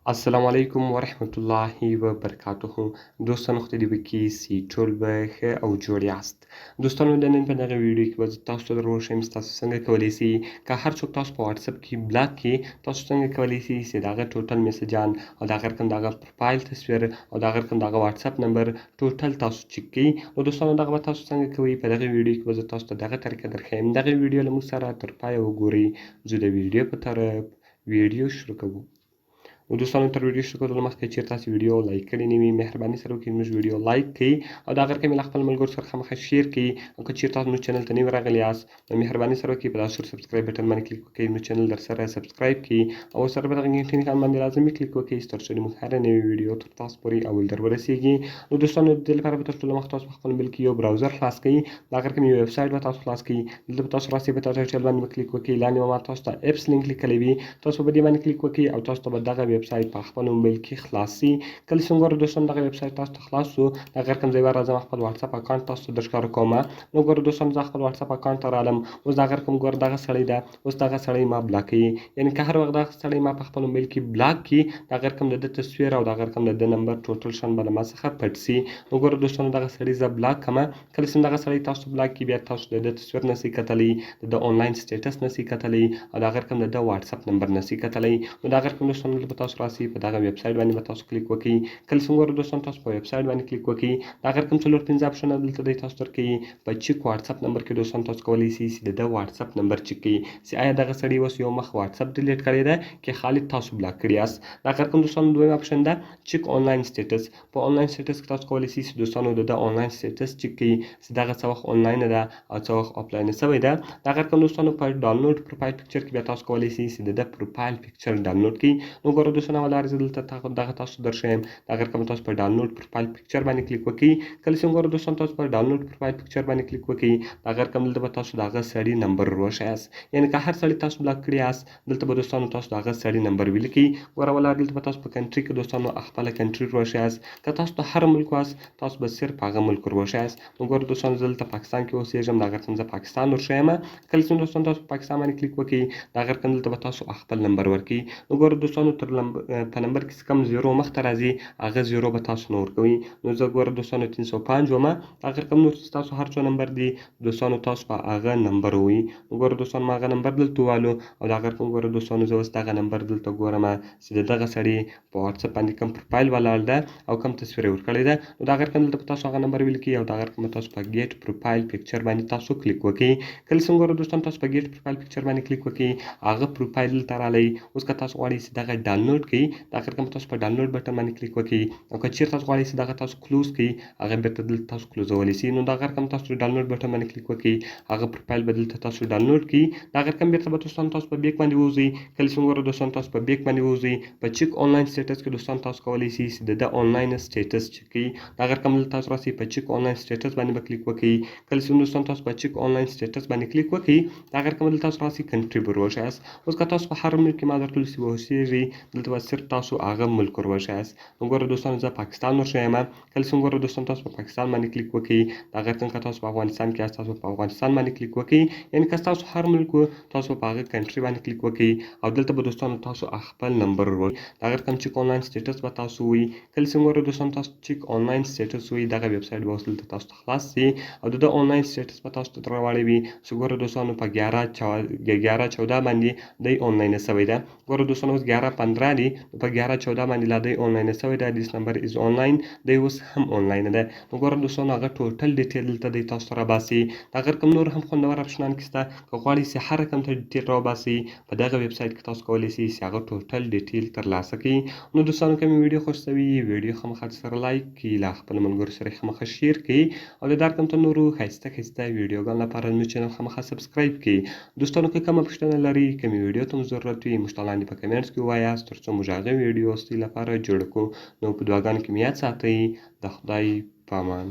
السلام علیکم ورحمت الله وبرکاته. دوستانو خدای دې وکړي چې ټول به ښه او جوړ یاست. دوستانو د نن په دغه ویډیو کې به زه تاسو ته در وښیم چې تاسو څنګه کولی شئ که هر څوک تاسو په واتساپ کې بلاک کړي، تاسو څنګه کولی شئ چې د هغه ټوټل میسجان او د هغه رقم د هغه پروفایل تصویر او د هغه رقم د هغه واتساپ نمبر ټوټل تاسو چک کړئ. نو دوستانو دغه به تاسو څنګه کوئ په دغه ویډیو کې به زه تاسو ته دغه طریقه درښیم. دغه ویډیو له موږ سره تر پایه وګورئ. زه د ویډیو په طرف ویډیو شروع کوو. نو دوستانو تر ویډیو شروع کولو مخکې چیرې تاسو ویډیو لایک کړې نه وي، مهرباني سره وکړئ زموږ ویډیو لایک کړئ او د هغه رقم یې له خپلو ملګرو سره خامخا شیر کړئ. او که چیرې تاسو زموږ چینل ته نوي راغلي یاست نو مهرباني سره وکړئ په دا سور سبسکرایب بټن باندې کلیک وکړئ، زموږ چینل درسره سبسکرایب کړئ او ورسره په دغه ګنټۍ نښان باندې لازمي کلیک وکړئ تر څو زموږ هره نوې ویډیو تر تاسو پورې اول در ورسیږي. نو دوستانو د دې لپاره به تر ټولو مخکې تاسو په خپل موبایل کې یو براوزر خلاص کړئ، د هغه رقم یو ویب سایټ به تاسو خلاص کړئ. دلته به تاسو راسئ په دا ټایټل باندې به کلیک وکړئ، لاندې به ما تاسو ته اپس لینک لیکلی وي، تاسو په دې باندې کلیک وکړئ او تاسو ته به دغه ویب سایټ په خپل موبایل کې خلاص شي. کله چې ګورو دوستانو دغه ویب سایټ تاسو ته خلاص شو، د هغه رقم ځای به راځم خپل واتساپ اکاونټ تاسو ته درښکاره کومه. نو ګورو دوستانو زه خپل واتساپ اکاونټ ته رالم، اوس د هغه رقم ګوره دغه سړی ده، اوس دغه سړی ما بلاک کوي. یعنې که هر وخت دغه سړی ما په خپل موبایل کې بلاک کړي، د هغه رقم د ده تصویر او د هغه رقم د ده نمبر ټوټل شیان به له ما څخه پټ شي. نو ګوره دوستانو دغه سړي زه بلاک کړمه. کله چې دغه سړی تاسو بلاک کړي بیا تاسو د ده تصویر نشئ کتلی، د ده آنلاین سټیټس نشئ کتلی او د هغه رقم د ده واتساپ نمبر نشئ کتلی. نو د هغه رقم دوستانو دلته به تاسو راسئ، په دغه ویب سایټ باندې به تاسو کلیک وکړئ. کله چې ګورو دوستانو تاسو په ویب سایټ باندې کلیک وکړئ، د هغه رقم څلور پنځه اپشنونه دلته دی تاسو درکوي. په چیک واتساپ نمبر کې دوستانو تاسو کولی شئ چې د ده واتساپ نمبر چیک کړئ چې آیا دغه سړي اوس یو مخ واتساپ ډیلیټ کړی ده که خالد تاسو بلاک کړي یاست. د هغه رقم دوستانو دویم اپشن ده چیک آنلاین سټیټس. په آنلاین سټیټس کې تاسو کولی شئ چې دوستانو د ده آنلاین سټیټس چیک کړئ چې دغه څه وخت آنلاین ده او څه وخت آفلاین شوی ده. د هغه رقم دوستانو په ډاونلوډ پروفایل پکچر کې بیا تاسو کولی شئ چې د ده پروفایل پکچر ډاونلوډ کړئ. نو ګوره دوستانو اول لارې زه دلته دغه تاسو درښیم، د هغه رقم تاسو په ډاونلوډ پروفایل پکچر باندې کلیک وکړئ. کله چې ګوره دوستانو تاسو په ډاونلوډ پروفایل پکچر باندې کلیک وکړئ، د هغه رقم دلته به تاسو د هغه سړي نمبر وښیاست. یعنې که هر سړي تاسو بلاک کړي یاست دلته به دوستانو تاسو د هغه سړي نمبر ولیکئ. ګوره ولا دلته به تاسو په کنټري کې دوستانو خپله کنټري وښیاست. که تاسو ته هر ملک واست تاسو به صرف هغه ملک وښیاست. نو ګوره دوستانو زه دلته پاکستان کې اوسېږم، د هغه رقم زه پاکستان ورښیم. کله چې دوستانو تاسو په پاکستان باندې کلیک وکړئ، د هغه رقم دلته به تاسو خپل نمبر ورکړئ. نو ګوره دوستانو په نمبر کې چې کوم زیرو مخته راځي هغه زیرو به تاسو نه ورکوئ. نو زه ګوره دوستانو 305 ومه، هغه رقم نور چې تاسو هر څو نمبر دي دوستانو تاسو په هغه نمبر ووایئ. نو ګوره دوستانو ما هغه نمبر دلته ووالو او د هغه رقم ګوره دوستانو زه اوس دغه نمبر دلته ګورم چې د دغه سړي په واتساپ باندې کوم پروفایل ولاړ ده او کوم تصویر یې ورکړی ده. نو د هغه رقم دلته به تاسو هغه نمبر ولیکئ او د هغه رقم به تاسو په ګیټ پروفایل پکچر باندې تاسو کلیک وکړئ. کله چې ګوره دوستانو تاسو په ګیټ پروفایل پکچر باندې کلیک وکړئ، هغه پروفایل دلته رالی. اوس که تاسو غواړئ چې دغه ډاونلوډ کړئ، د هغه رقم تاسو په ډاونلوډ بټن باندې کلیک وکړئ او که چیرې تاسو غواړئ چې دغه تاسو کلوز کړئ، هغه بیرته دلته تاسو کلوزولی شئ. نو د هغه رقم تاسو ډاونلوډ بټن باندې کلیک وکړئ، هغه پروفایل به دلته تاسو ډاونلوډ کړئ. د هغه رقم بیرته به دوستانو تاسو په بیک باندې ووځئ. کله چې ګوره دوستانو تاسو په بیک باندې ووځئ، په چیک آنلاین سټیټس کې دوستانو تاسو کولی شئ چې د ده آنلاین سټیټس چیک کړئ. د هغه رقم دلته تاسو راسئ، په چیک آنلاین سټیټس باندې به کلیک وکړئ. کله چې دوستانو تاسو په چیک آنلاین سټیټس باندې کلیک وکړئ، د هغه رقم دلته تاسو راسئ کنټري به وښیاست. اوس که تاسو په هر ملک کې ما درته چې اوسېږئ دلته به صرف تاسو هغه ملک وښیاست. نو ګوره دوستانو زه پاکستان ورښیم. کله چې ګوره دوستانو تاسو په پاکستان باندې کلیک وکړئ، د هغه رقم که تاسو په افغانستان کې یاست تاسو په افغانستان باندې کلیک وکړئ. یعنې که تاسو هر ملک و تاسو په هغه کنټري باندې کلیک وکړئ او دلته به دوستانو تاسو خپل نمبر ووایئ. د هغه رقم چیک آنلاین سټیټس به تاسو ووایئ. کله چې ګوره دوستانو تاسو چیک آنلاین سټیټس ووایئ، دغه ویب سایټ به اوس دلته تاسو ته خلاص شي او د ده آنلاین سټیټس به تاسو ته راواړوي چې ګوره دوستانو په 11/14 باندې دی آنلاین شوی ده. ګوره دوستانو اوس 11/15 دی، په 11/14 باندې لا دی آنلاین شوی ده. دیس نمبر از آنلاین، دی اوس هم آنلاین ده. نو ګوره دوستانو هغه ټوټل ډیټیل دلته دی تاسو ته راباسي. د هغه رقم نور هم خوندور اپشنان کې شته. که غواړئ چې هر رقم ته ډیټیل راوباسئ، په دغه ویب سایټ کې تاسو کولی شئ چې هغه ټوټل ډیټیل ترلاسه کړئ. نو دوستانو که مې ویډیو خوښ شوي ویډیو خامخا سره لایک کړئ، له خپلو ملګرو سره یې خامخا شیر کړئ او د دا رقم ته نورو ښایسته ویډیوګانو لپاره زموږ چینل خامخا سبسکرایب کړئ. دوستانو که کومه پوښتنه لرئ، کومې ویډیو ته مو ضرورت وي، موږ ته لاندې په کمنټس کې ووایاست تر څو موږ هغه ویډیو ستاسو لپاره جوړه کړو. نو په دعاګانو کې مې یاد ساتئ. د خدای په امان.